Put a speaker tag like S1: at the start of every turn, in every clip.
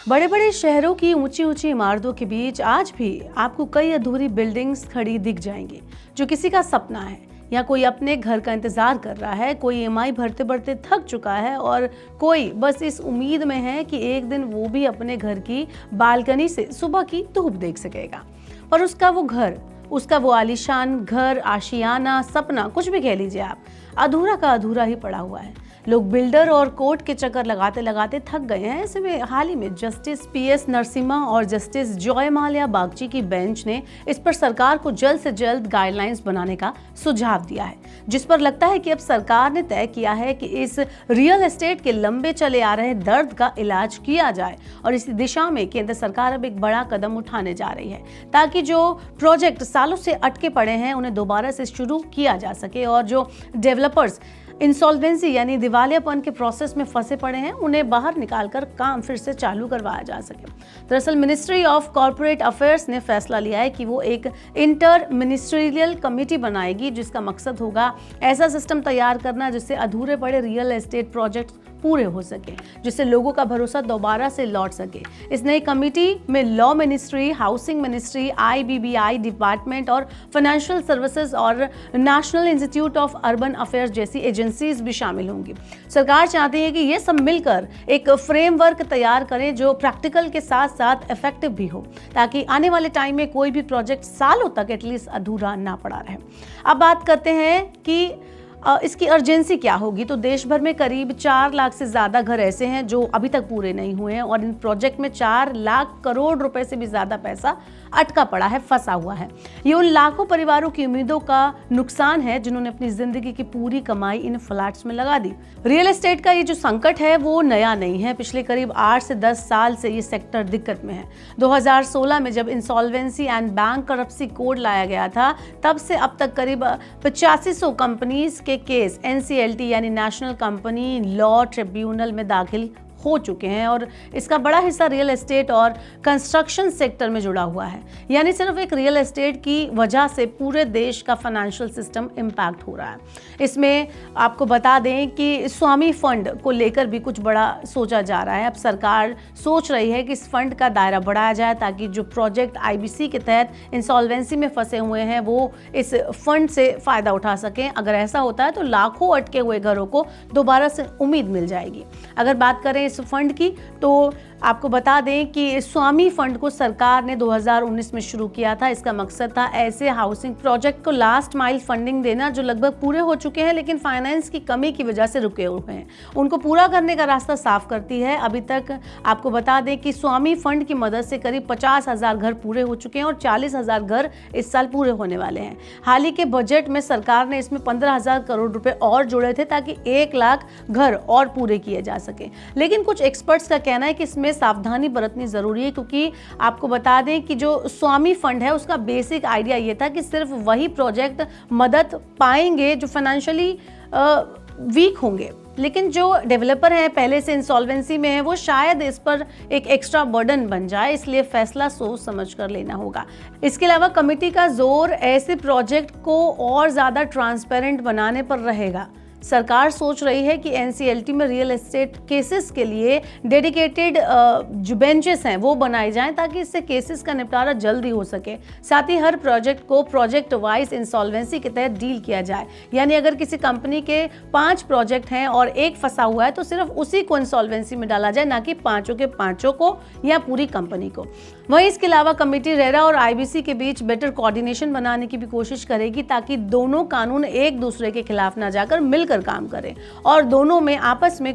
S1: बड़े बड़े शहरों की ऊंची ऊंची इमारतों के बीच आज भी आपको कई अधूरी बिल्डिंग्स खड़ी दिख जाएंगी, जो किसी का सपना है या कोई अपने घर का इंतजार कर रहा है। कोई ईएमआई भरते भरते थक चुका है और कोई बस इस उम्मीद में है कि एक दिन वो भी अपने घर की बालकनी से सुबह की धूप देख सकेगा। पर उसका वो आलीशान घर, आशियाना, सपना, कुछ भी कह लीजिए आप, अधूरा का अधूरा ही पड़ा हुआ है। लोग बिल्डर और कोर्ट के चक्कर लगाते लगाते थक गए हैं। ऐसे में हाल ही में जस्टिस पीएस नरसिम्हा और जस्टिस जॉय माल्या बागची की बेंच ने इस पर सरकार को जल्द से जल्द गाइडलाइंस बनाने का सुझाव दिया है, जिस पर लगता है कि अब सरकार ने तय किया है कि इस रियल एस्टेट के लंबे चले आ रहे दर्द का इलाज किया जाए। और इसी दिशा में केंद्र सरकार अब एक बड़ा कदम उठाने जा रही है, ताकि जो प्रोजेक्ट सालों से अटके पड़े हैं उन्हें दोबारा से शुरू किया जा सके, और जो डेवलपर्स इंसॉल्वेंसी यानी दिवालियापन के प्रोसेस में फंसे पड़े हैं उन्हें बाहर निकालकर काम फिर से चालू करवाया जा सके। दरअसल मिनिस्ट्री ऑफ कॉर्पोरेट अफेयर्स ने फैसला लिया है कि वो एक इंटर मिनिस्ट्रियल कमेटी बनाएगी, जिसका मकसद होगा ऐसा सिस्टम तैयार करना जिससे अधूरे पड़े रियल एस्टेट प्रोजेक्ट पूरे हो सके, जिससे लोगों का भरोसा दोबारा से लौट सके। इस नई कमेटी में law ministry, housing ministry, IBBI department और फाइनेंशियल सर्विसेज और national institute of urban affairs जैसी एजेंसीज भी शामिल होंगी। सरकार चाहती है कि ये सब मिलकर एक फ्रेमवर्क तैयार करें जो प्रैक्टिकल के साथ साथ इफेक्टिव भी हो, ताकि आने वाले टाइम में कोई भी प्रोजेक्ट सालों तक एटलीस्ट अधूरा ना पड़ा रहे। अब बात करते हैं कि इसकी अर्जेंसी क्या होगी। तो देश भर में करीब 4 लाख से ज़्यादा घर ऐसे हैं जो अभी तक पूरे नहीं हुए हैं, और इन प्रोजेक्ट में 4 लाख करोड़ रुपए से भी ज़्यादा पैसा अटका पड़ा है, फंसा हुआ है। ये उन लाखों परिवारों की उम्मीदों का नुकसान है जिन्होंने अपनी जिंदगी की पूरी कमाई इन फ्लैट्स में लगा दी। रियल एस्टेट का ये जो संकट है वो नया नहीं है। पिछले करीब 8 से 10 साल से ये सेक्टर दिक्कत में है। 2016 में जब इंसॉल्वेंसी एंड बैंक करप्सी कोड लाया गया था, तब से अब तक करीब 8500 कंपनीज के केस एनसीएलटी यानी नेशनल कंपनी लॉ ट्रिब्यूनल में दाखिल हो चुके हैं, और इसका बड़ा हिस्सा रियल एस्टेट और कंस्ट्रक्शन सेक्टर में जुड़ा हुआ है। यानी सिर्फ एक रियल एस्टेट की वजह से पूरे देश का फाइनेंशियल सिस्टम इम्पैक्ट हो रहा है। इसमें आपको बता दें कि स्वामी फंड को लेकर भी कुछ बड़ा सोचा जा रहा है। अब सरकार सोच रही है कि इस फंड का दायरा बढ़ाया जाए, ताकि जो प्रोजेक्ट आईबीसी के तहत इंसॉल्वेंसी में फंसे हुए हैं वो इस फंड से फ़ायदा उठा सकें। अगर ऐसा होता है तो लाखों अटके हुए घरों को दोबारा से उम्मीद मिल जाएगी। अगर बात करें इस फंड की, तो आपको बता दें कि स्वामी फंड को सरकार ने 2019 में शुरू किया था। इसका मकसद था ऐसे हाउसिंग प्रोजेक्ट को लास्ट माइल फंडिंग देना जो लगभग पूरे हो चुके हैं लेकिन फाइनेंस की कमी की वजह से रुके हुए हैं, उनको पूरा करने का रास्ता साफ करती है। अभी तक आपको बता दें कि स्वामी फंड की मदद से करीब 50,000 घर पूरे हो चुके हैं और 40,000 घर इस साल पूरे होने वाले हैं। हाल ही के बजट में सरकार ने इसमें 15,000 करोड़ रुपए और जोड़े थे, ताकि 1 लाख घर और पूरे किए जा सके। लेकिन कुछ एक्सपर्ट्स का कहना है कि इसमें सावधानी बरतनी जरूरी है, क्योंकि आपको बता दें कि जो स्वामी फंड है उसका बेसिक आइडिया ये था कि सिर्फ वही प्रोजेक्ट मदद पाएंगे जो फाइनेंशियली वीक होंगे, लेकिन जो डेवलपर हैं पहले से इंसॉल्वेंसी में है वो शायद इस पर एक एक्स्ट्रा बर्डन बन जाए, इसलिए फैसला सोच समझ कर लेना होगा। इसके अलावा कमेटी का जोर ऐसे प्रोजेक्ट को और ज़्यादा ट्रांसपेरेंट बनाने पर रहेगा। सरकार सोच रही है कि एनसीएलटी में रियल एस्टेट केसेस के लिए डेडिकेटेड जो बेंचेस हैं वो बनाए जाएं, ताकि इससे केसेस का निपटारा जल्दी हो सके। साथ ही हर प्रोजेक्ट को प्रोजेक्ट वाइज इंसॉल्वेंसी के तहत डील किया जाए। यानी अगर किसी कंपनी के 5 प्रोजेक्ट हैं और एक फंसा हुआ है तो सिर्फ उसी को इंसॉल्वेंसी में डाला जाए, ना कि पांचों के पांचों को या पूरी कंपनी को। वहीं इसके अलावा कमेटी रेरा और आईबीसी के बीच बेटर कोऑर्डिनेशन बनाने की भी कोशिश करेगी, ताकि दोनों कानून एक दूसरे के खिलाफ ना जाकर मिलकर काम करें और दोनों में आपस में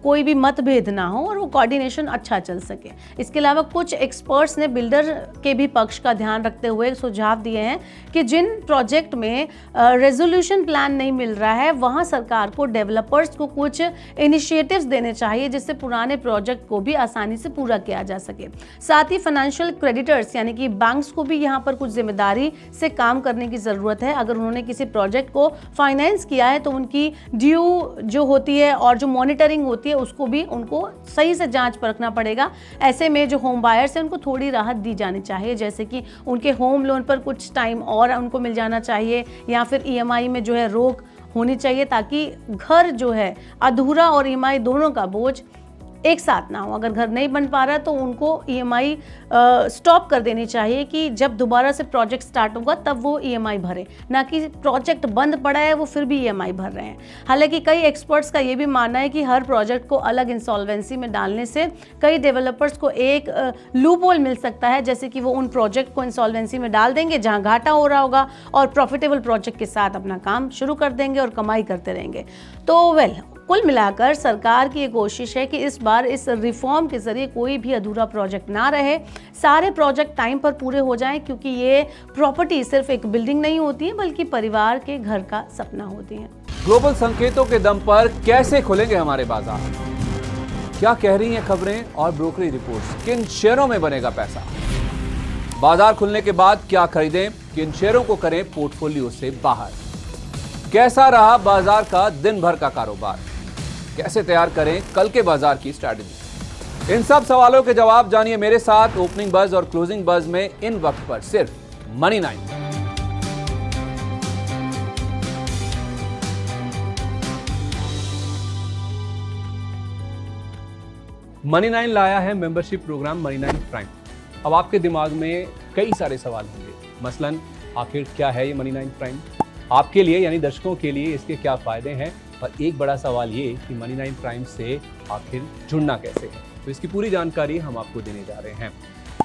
S1: कोई भी मतभेद ना हो और वो कोऑर्डिनेशन अच्छा चल सके। इसके अलावा कुछ एक्सपर्ट्स ने बिल्डर के भी पक्ष का ध्यान रखते हुए सुझाव दिए हैं कि जिन प्रोजेक्ट में रेजोल्यूशन प्लान नहीं मिल रहा है वहां सरकार को डेवलपर्स को कुछ इनिशिएटिव्स देने चाहिए, जिससे पुराने प्रोजेक्ट को भी आसानी से पूरा किया जा सके। साथ ही फाइनेंशियल क्रेडिटर्स यानी कि बैंक्स को भी यहाँ पर कुछ जिम्मेदारी से काम करने की ज़रूरत है। अगर उन्होंने किसी प्रोजेक्ट को फाइनेंस किया है तो उनकी ड्यू जो होती है और जो मॉनिटरिंग होती है उसको भी उनको सही से जांच परखना पड़ेगा। ऐसे में जो होम बायर्स हैं उनको थोड़ी राहत दी जानी चाहिए, जैसे कि उनके होम लोन पर कुछ टाइम और उनको मिल जाना चाहिए, या फिर ईएमआई में जो है रोक होनी चाहिए, ताकि घर जो है अधूरा और ईएमआई दोनों का बोझ एक साथ ना हो। अगर घर नहीं बन पा रहा है तो उनको ईएमआई स्टॉप कर देनी चाहिए कि जब दोबारा से प्रोजेक्ट स्टार्ट होगा तब वो ईएमआई भरे, ना कि प्रोजेक्ट बंद पड़ा है वो फिर भी ईएमआई भर रहे हैं। हालांकि कई एक्सपर्ट्स का ये भी मानना है कि हर प्रोजेक्ट को अलग इंसॉल्वेंसी में डालने से कई डेवलपर्स को एक लूप होल मिल सकता है, जैसे कि वो उन प्रोजेक्ट को इंसॉल्वेंसी में डाल देंगे जहां घाटा हो रहा होगा और प्रॉफिटेबल प्रोजेक्ट के साथ अपना काम शुरू कर देंगे और कमाई करते रहेंगे। तो कुल मिलाकर सरकार की ये कोशिश है कि इस बार इस रिफॉर्म के जरिए कोई भी अधूरा प्रोजेक्ट ना रहे, सारे प्रोजेक्ट टाइम पर पूरे हो जाएं, क्योंकि ये प्रॉपर्टी सिर्फ एक बिल्डिंग नहीं होती है बल्कि परिवार के घर का सपना होती है।
S2: ग्लोबल संकेतों के दम पर कैसे खुलेंगे हमारे बाजार? क्या कह रही हैं खबरें और ब्रोकरेज रिपोर्ट्स? किन शेयरों में बनेगा पैसा? बाजार खुलने के बाद क्या खरीदें, किन शेयरों को करें पोर्टफोलियो से बाहर? कैसा रहा बाजार का दिन भर का कारोबार? कैसे तैयार करें कल के बाजार की स्ट्रैटेजी? इन सब सवालों के जवाब जानिए मेरे साथ ओपनिंग बज और क्लोजिंग बज में इन वक्त पर सिर्फ मनी 9। मनी 9 लाया है मेंबरशिप प्रोग्राम मनी 9 प्राइम। अब आपके दिमाग में कई सारे सवाल होंगे, मसलन आखिर क्या है ये मनी 9 प्राइम? आपके लिए यानी दर्शकों के लिए इसके क्या फायदे हैं? और एक बड़ा सवाल ये कि मनी 9 प्राइम से आखिर जुड़ना कैसे है? तो इसकी पूरी जानकारी हम आपको देने जा रहे हैं।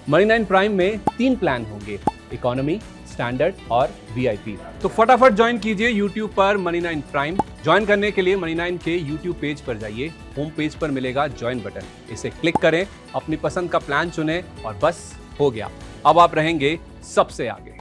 S2: मनी 9 प्राइम में 3 प्लान होंगे, इकोनॉमी, स्टैंडर्ड और वीआईपी। तो फटाफट ज्वाइन कीजिए YouTube पर मनी 9 प्राइम। ज्वाइन करने के लिए मनी 9 के YouTube पेज पर जाइए, होम पेज पर मिलेगा ज्वाइन बटन, इसे क्लिक करें, अपनी पसंद का प्लान चुनें और बस हो गया, अब आप रहेंगे सबसे आगे।